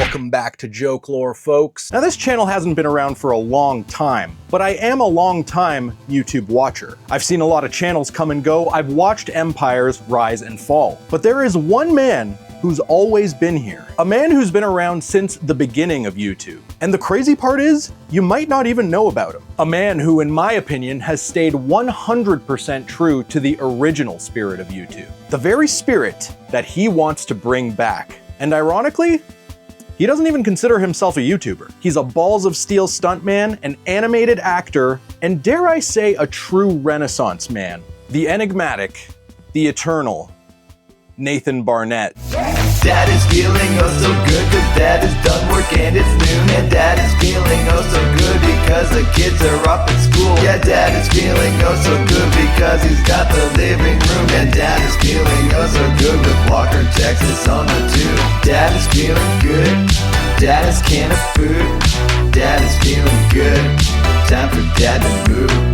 Welcome back to Jokelore, folks. Now, this channel hasn't been around for a long time, but I am a long-time YouTube watcher. I've seen a lot of channels come and go. I've watched empires rise and fall. But there is one man who's always been here. A man who's been around since the beginning of YouTube. And the crazy part is, you might not even know about him. A man who, in my opinion, has stayed 100% true to the original spirit of YouTube. The very spirit that he wants to bring back. And ironically, he doesn't even consider himself a YouTuber. He's a balls of steel stuntman, an animated actor, and dare I say, a true Renaissance man. The enigmatic, the eternal, Nathan Barnatt. Dad is feeling oh so good cause dad is done work and it's noon. And dad is feeling oh so good because the kids are off at school. Yeah, dad is feeling oh so good because he's got the living room. And dad is feeling oh so good with Walker, Texas on the tube. Dad is feeling good, dad is can of food. Dad is feeling good, time for dad to move.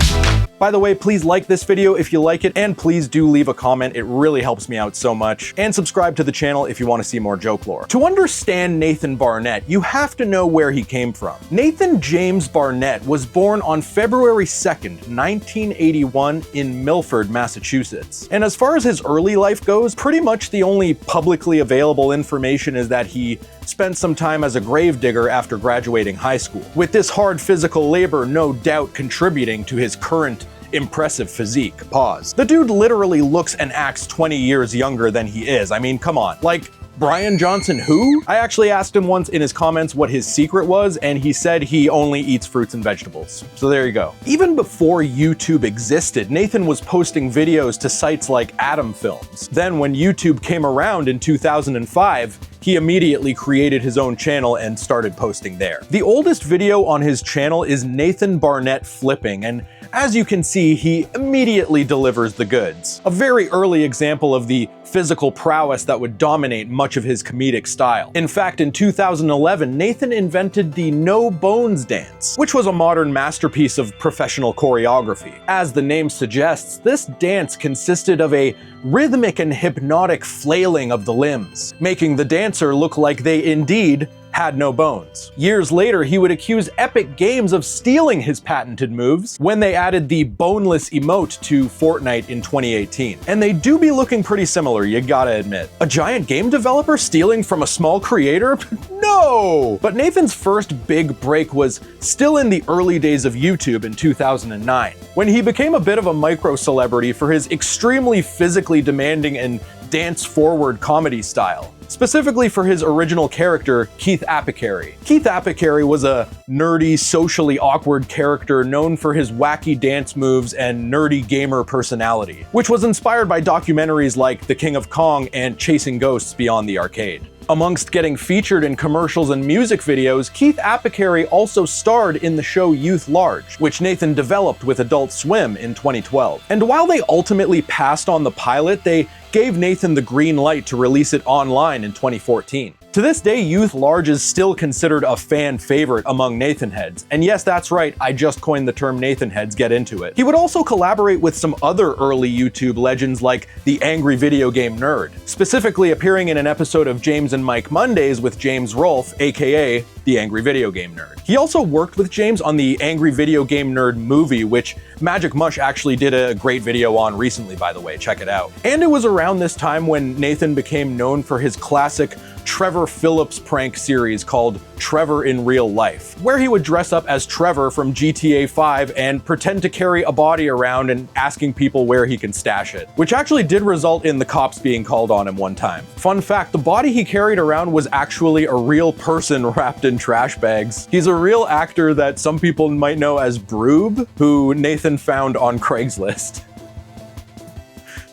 By the way, please like this video if you like it, and please do leave a comment, it really helps me out so much. And subscribe to the channel if you want to see more Jokelore. To understand Nathan Barnatt, you have to know where he came from. Nathan James Barnatt was born on February 2nd, 1981 in Milford, Massachusetts. And as far as his early life goes, pretty much the only publicly available information is that he spent some time as a gravedigger after graduating high school, with this hard physical labor no doubt contributing to his current impressive physique. Pause. The dude literally looks and acts 20 years younger than he is. I mean, come on. Like, Brian Johnson who? I actually asked him once in his comments what his secret was, and he said he only eats fruits and vegetables. So there you go. Even before YouTube existed, Nathan was posting videos to sites like Atom Films. Then when YouTube came around in 2005, he immediately created his own channel and started posting there. The oldest video on his channel is Nathan Barnatt flipping, and as you can see, he immediately delivers the goods. A very early example of the physical prowess that would dominate much of his comedic style. In fact, in 2011, Nathan invented the no bones dance, which was a modern masterpiece of professional choreography. As the name suggests, this dance consisted of a rhythmic and hypnotic flailing of the limbs, making the dancer look like they indeed had no bones. Years later, he would accuse Epic Games of stealing his patented moves when they added the boneless emote to Fortnite in 2018. And they do be looking pretty similar, you gotta admit. A giant game developer stealing from a small creator? No! But Nathan's first big break was still in the early days of YouTube in 2009, when he became a bit of a micro-celebrity for his extremely physically demanding and dance-forward comedy style. Specifically for his original character, Keith Apicary. Keith Apicary was a nerdy, socially awkward character known for his wacky dance moves and nerdy gamer personality, which was inspired by documentaries like The King of Kong and Chasing Ghosts Beyond the Arcade. Amongst getting featured in commercials and music videos, Keith Apicary also starred in the show Youth Large, which Nathan developed with Adult Swim in 2012. And while they ultimately passed on the pilot, they gave Nathan the green light to release it online in 2014. To this day, Youth Large is still considered a fan favorite among Nathan heads. And yes, that's right, I just coined the term Nathan heads, get into it. He would also collaborate with some other early YouTube legends like the Angry Video Game Nerd, specifically appearing in an episode of James and Mike Mondays with James Rolfe, aka the Angry Video Game Nerd. He also worked with James on the Angry Video Game Nerd movie, which Magic Mush actually did a great video on recently, by the way, check it out. And it was around this time when Nathan became known for his classic Trevor Phillips prank series called Trevor in Real Life, where he would dress up as Trevor from GTA 5 and pretend to carry a body around and asking people where he can stash it, which actually did result in the cops being called on him one time. Fun fact, the body he carried around was actually a real person wrapped in trash bags. He's a real actor that some people might know as Broob, who Nathan found on Craigslist.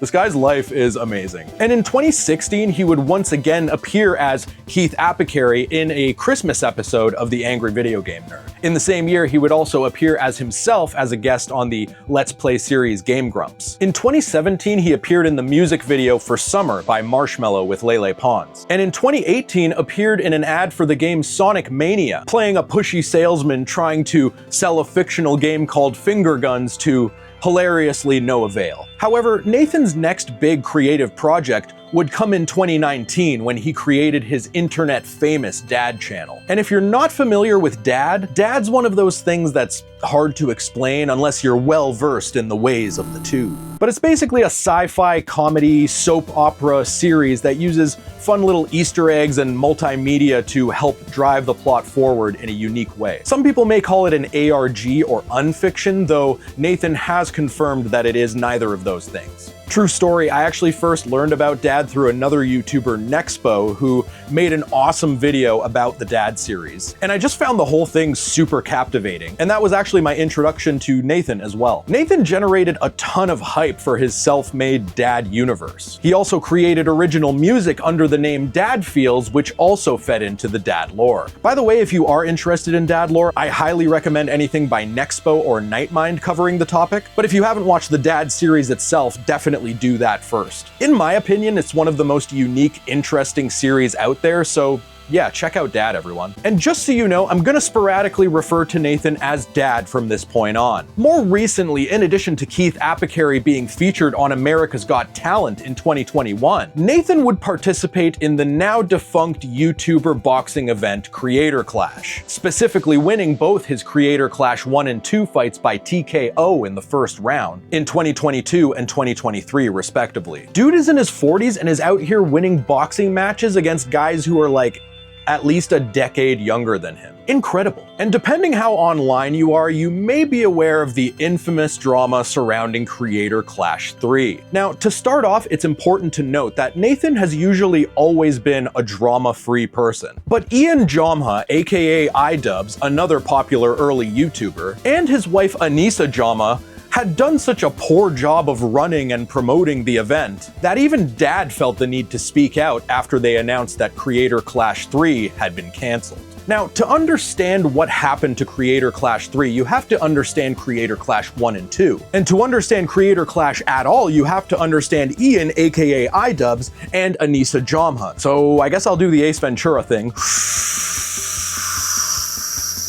This guy's life is amazing. And in 2016, he would once again appear as Keith Apicary in a Christmas episode of the Angry Video Game Nerd. In the same year, he would also appear as himself as a guest on the Let's Play series Game Grumps. In 2017, he appeared in the music video for Summer by Marshmello with Lele Pons. And in 2018, appeared in an ad for the game Sonic Mania, playing a pushy salesman trying to sell a fictional game called Finger Guns to hilariously no avail. However, Nathan's next big creative project would come in 2019 when he created his internet-famous Dad channel. And if you're not familiar with Dad's one of those things that's hard to explain unless you're well-versed in the ways of the tube. But it's basically a sci-fi comedy soap opera series that uses fun little Easter eggs and multimedia to help drive the plot forward in a unique way. Some people may call it an ARG or unfiction, though Nathan has confirmed that it is neither of those things. True story, I actually first learned about Dad through another YouTuber, Nexpo, who made an awesome video about the Dad series. And I just found the whole thing super captivating. And that was actually my introduction to Nathan as well. Nathan generated a ton of hype for his self-made Dad universe. He also created original music under the name Dad Feels, which also fed into the Dad lore. By the way, if you are interested in Dad lore, I highly recommend anything by Nexpo or Nightmind covering the topic. But if you haven't watched the Dad series itself, definitely do that first. In my opinion, it's one of the most unique, interesting series out there, so yeah, check out Dad, everyone. And just so you know, I'm gonna sporadically refer to Nathan as Dad from this point on. More recently, in addition to Keith Apicary being featured on America's Got Talent in 2021, Nathan would participate in the now defunct YouTuber boxing event Creator Clash, specifically winning both his Creator Clash 1 and 2 fights by TKO in the first round, in 2022 and 2023 respectively. Dude is in his 40s and is out here winning boxing matches against guys who are like at least a decade younger than him. Incredible. And depending how online you are, you may be aware of the infamous drama surrounding Creator Clash 3. Now, to start off, it's important to note that Nathan has usually always been a drama-free person. But Ian Jamha, aka iDubbbz, another popular early YouTuber, and his wife Anissa Jamha had done such a poor job of running and promoting the event that even Dad felt the need to speak out after they announced that Creator Clash 3 had been cancelled. Now, to understand what happened to Creator Clash 3, you have to understand Creator Clash 1 and 2. And to understand Creator Clash at all, you have to understand Ian, aka iDubbbz, and Anissa Jamha. So I guess I'll do the Ace Ventura thing.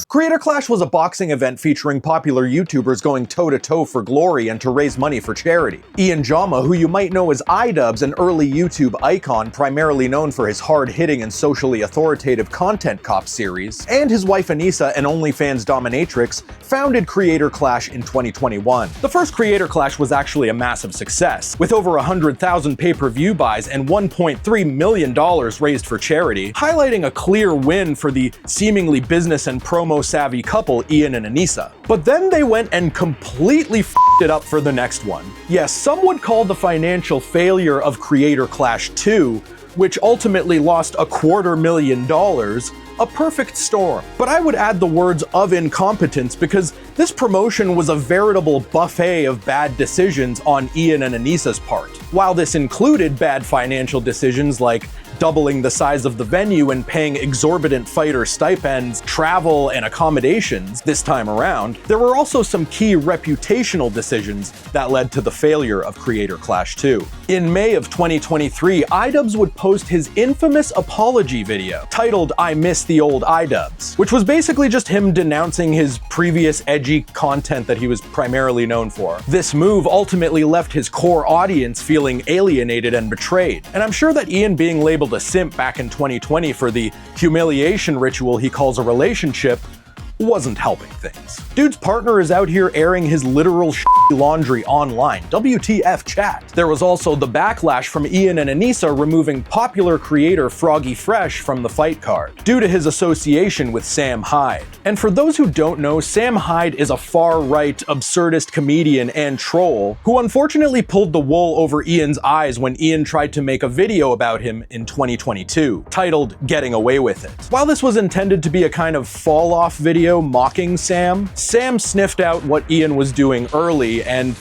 Creator Clash was a boxing event featuring popular YouTubers going toe-to-toe for glory and to raise money for charity. Ian Jamha, who you might know as iDubbbz, an early YouTube icon primarily known for his hard-hitting and socially authoritative Content Cop series, and his wife Anissa, an OnlyFans dominatrix, founded Creator Clash in 2021. The first Creator Clash was actually a massive success, with over 100,000 pay-per-view buys and $1.3 million raised for charity, highlighting a clear win for the seemingly business and promo-savvy couple Ian and Anissa. But then they went and completely f***ed it up for the next one. Yes, some would call the financial failure of Creator Clash 2, which ultimately lost $250,000, a perfect storm. But I would add the words of incompetence because this promotion was a veritable buffet of bad decisions on Ian and Anissa's part. While this included bad financial decisions like doubling the size of the venue and paying exorbitant fighter stipends, travel, and accommodations this time around, there were also some key reputational decisions that led to the failure of Creator Clash 2. In May of 2023, iDubbbz would post his infamous apology video, titled I Miss the Old iDubbbz, which was basically just him denouncing his previous edgy content that he was primarily known for. This move ultimately left his core audience feeling alienated and betrayed, and I'm sure that Ian being labeled a simp back in 2020 for the humiliation ritual he calls a relationship wasn't helping things. Dude's partner is out here airing his literal laundry online. WTF chat. There was also the backlash from Ian and Anissa removing popular creator Froggy Fresh from the fight card, due to his association with Sam Hyde. And for those who don't know, Sam Hyde is a far-right, absurdist comedian and troll who unfortunately pulled the wool over Ian's eyes when Ian tried to make a video about him in 2022, titled Getting Away With It. While this was intended to be a kind of fall-off video mocking Sam sniffed out what Ian was doing early and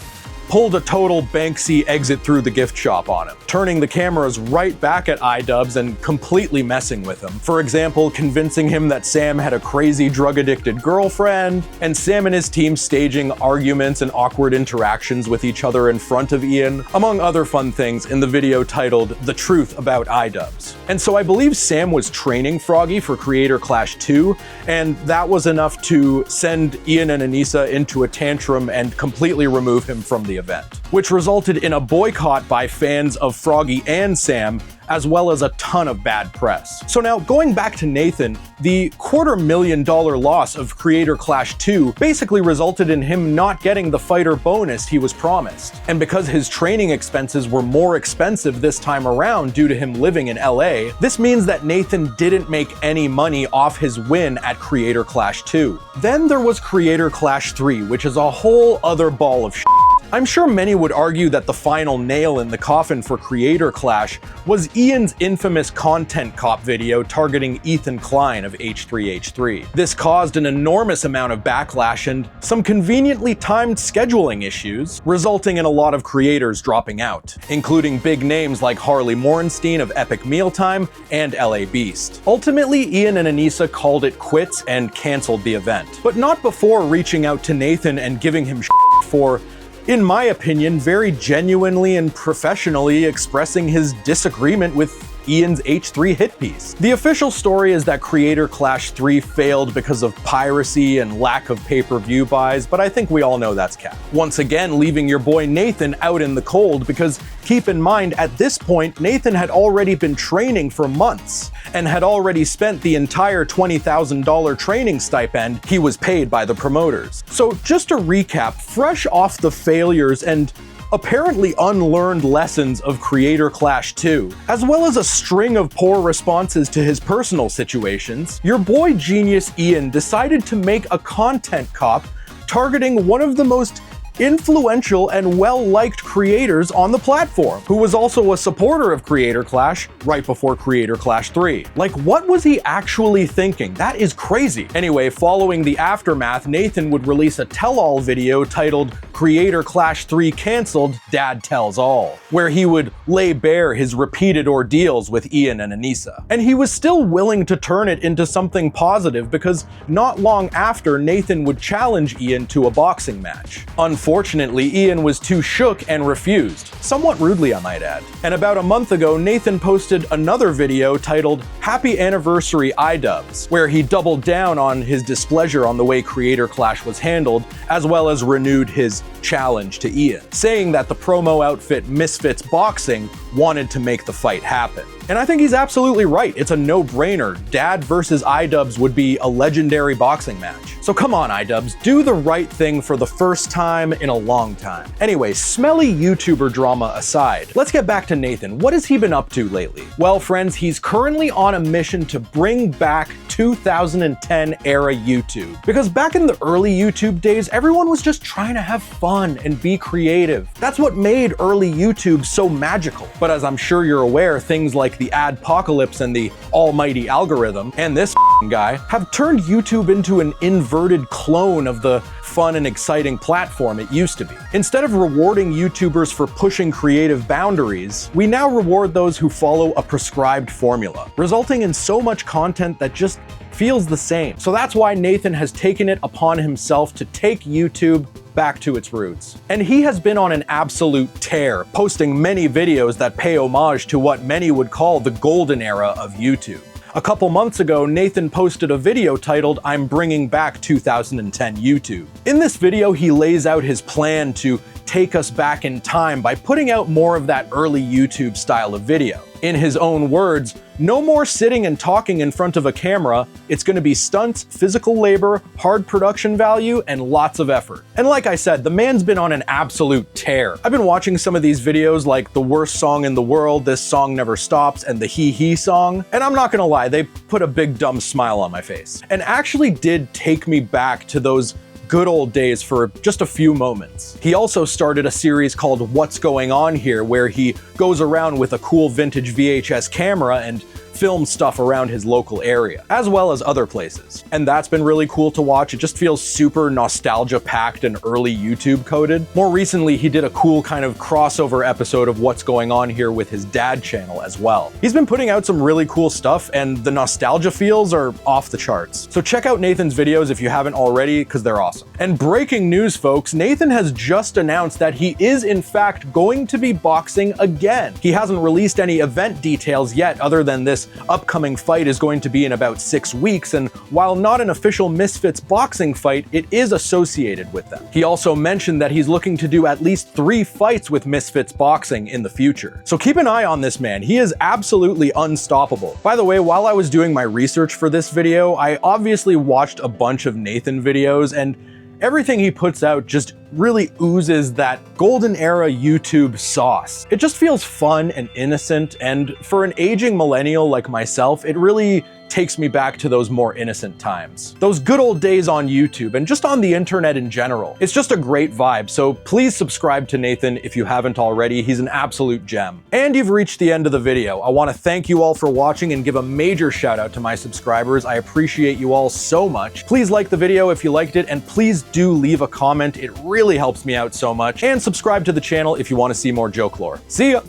pulled a total Banksy exit through the gift shop on him, turning the cameras right back at iDubbbz and completely messing with him. For example, convincing him that Sam had a crazy drug-addicted girlfriend, and Sam and his team staging arguments and awkward interactions with each other in front of Ian, among other fun things in the video titled The Truth About iDubbbz. And so I believe Sam was training Froggy for Creator Clash 2, and that was enough to send Ian and Anissa into a tantrum and completely remove him from the event, which resulted in a boycott by fans of Froggy and Sam, as well as a ton of bad press. So now, going back to Nathan, the $250,000 loss of Creator Clash 2 basically resulted in him not getting the fighter bonus he was promised. And because his training expenses were more expensive this time around due to him living in LA, this means that Nathan didn't make any money off his win at Creator Clash 2. Then there was Creator Clash 3, which is a whole other ball of shit. I'm sure many would argue that the final nail in the coffin for Creator Clash was Ian's infamous content cop video targeting Ethan Klein of H3H3. This caused an enormous amount of backlash and some conveniently timed scheduling issues, resulting in a lot of creators dropping out, including big names like Harley Morenstein of Epic Mealtime and LA Beast. Ultimately, Ian and Anissa called it quits and canceled the event, but not before reaching out to Nathan and giving him shit for, in my opinion, very genuinely and professionally expressing his disagreement with Ian's H3 hit piece. The official story is that Creator Clash 3 failed because of piracy and lack of pay-per-view buys, but I think we all know that's cap. Once again, leaving your boy Nathan out in the cold, because keep in mind, at this point, Nathan had already been training for months and had already spent the entire $20,000 training stipend he was paid by the promoters. So just to recap, fresh off the failures and apparently unlearned lessons of Creator Clash 2, as well as a string of poor responses to his personal situations, your boy genius Ian decided to make a content cop targeting one of the most influential and well-liked creators on the platform, who was also a supporter of Creator Clash right before Creator Clash 3. Like, what was he actually thinking? That is crazy. Anyway, following the aftermath, Nathan would release a tell-all video titled Creator Clash 3 Cancelled, Dad Tells All, where he would lay bare his repeated ordeals with Ian and Anissa. And he was still willing to turn it into something positive, because not long after, Nathan would challenge Ian to a boxing match. Unfortunately, Ian was too shook and refused, somewhat rudely I might add. And about a month ago, Nathan posted another video titled Happy Anniversary iDubbbz, where he doubled down on his displeasure on the way Creator Clash was handled, as well as renewed his challenge to Ian, saying that the promo outfit Misfits Boxing wanted to make the fight happen. And I think he's absolutely right. It's a no-brainer. Dad versus iDubbbz would be a legendary boxing match. So come on, iDubbbz, do the right thing for the first time in a long time. Anyway, smelly YouTuber drama aside, let's get back to Nathan. What has he been up to lately? Well, friends, he's currently on a mission to bring back 2010 era YouTube. Because back in the early YouTube days, everyone was just trying to have fun and be creative. That's what made early YouTube so magical. But as I'm sure you're aware, things like the adpocalypse and the almighty algorithm, and this guy, have turned YouTube into an inverted clone of the fun and exciting platform it used to be. Instead of rewarding YouTubers for pushing creative boundaries, we now reward those who follow a prescribed formula, resulting in so much content that just feels the same. So that's why Nathan has taken it upon himself to take YouTube back to its roots. And he has been on an absolute tear, posting many videos that pay homage to what many would call the golden era of YouTube. A couple months ago, Nathan posted a video titled I'm Bringing Back 2010 YouTube. In this video, he lays out his plan to take us back in time by putting out more of that early YouTube style of video. In his own words, no more sitting and talking in front of a camera. It's going to be stunts, physical labor, hard production value, and lots of effort. And like I said, the man's been on an absolute tear. I've been watching some of these videos like The Worst Song in the World, This Song Never Stops, and the Hee Hee song, and I'm not gonna lie, they put a big dumb smile on my face. And actually did take me back to those good old days for just a few moments. He also started a series called What's Going On Here, where he goes around with a cool vintage VHS camera and film stuff around his local area, as well as other places. And that's been really cool to watch. It just feels super nostalgia-packed and early YouTube coded. More recently, he did a cool kind of crossover episode of What's Going On Here with his dad channel as well. He's been putting out some really cool stuff, and the nostalgia feels are off the charts. So check out Nathan's videos if you haven't already, because they're awesome. And breaking news, folks, Nathan has just announced that he is in fact going to be boxing again. He hasn't released any event details yet other than this upcoming fight is going to be in about 6 weeks, and while not an official Misfits boxing fight, it is associated with them. He also mentioned that he's looking to do at least 3 fights with Misfits boxing in the future. So keep an eye on this man, he is absolutely unstoppable. By the way, while I was doing my research for this video, I obviously watched a bunch of Nathan videos, and everything he puts out just really oozes that golden era YouTube sauce. It just feels fun and innocent, and for an aging millennial like myself, it really takes me back to those more innocent times. Those good old days on YouTube and just on the internet in general. It's just a great vibe, so please subscribe to Nathan if you haven't already. He's an absolute gem. And you've reached the end of the video. I want to thank you all for watching and give a major shout out to my subscribers. I appreciate you all so much. Please like the video if you liked it, and please do leave a comment. It really helps me out so much. And subscribe to the channel if you want to see more Jokelore. See ya!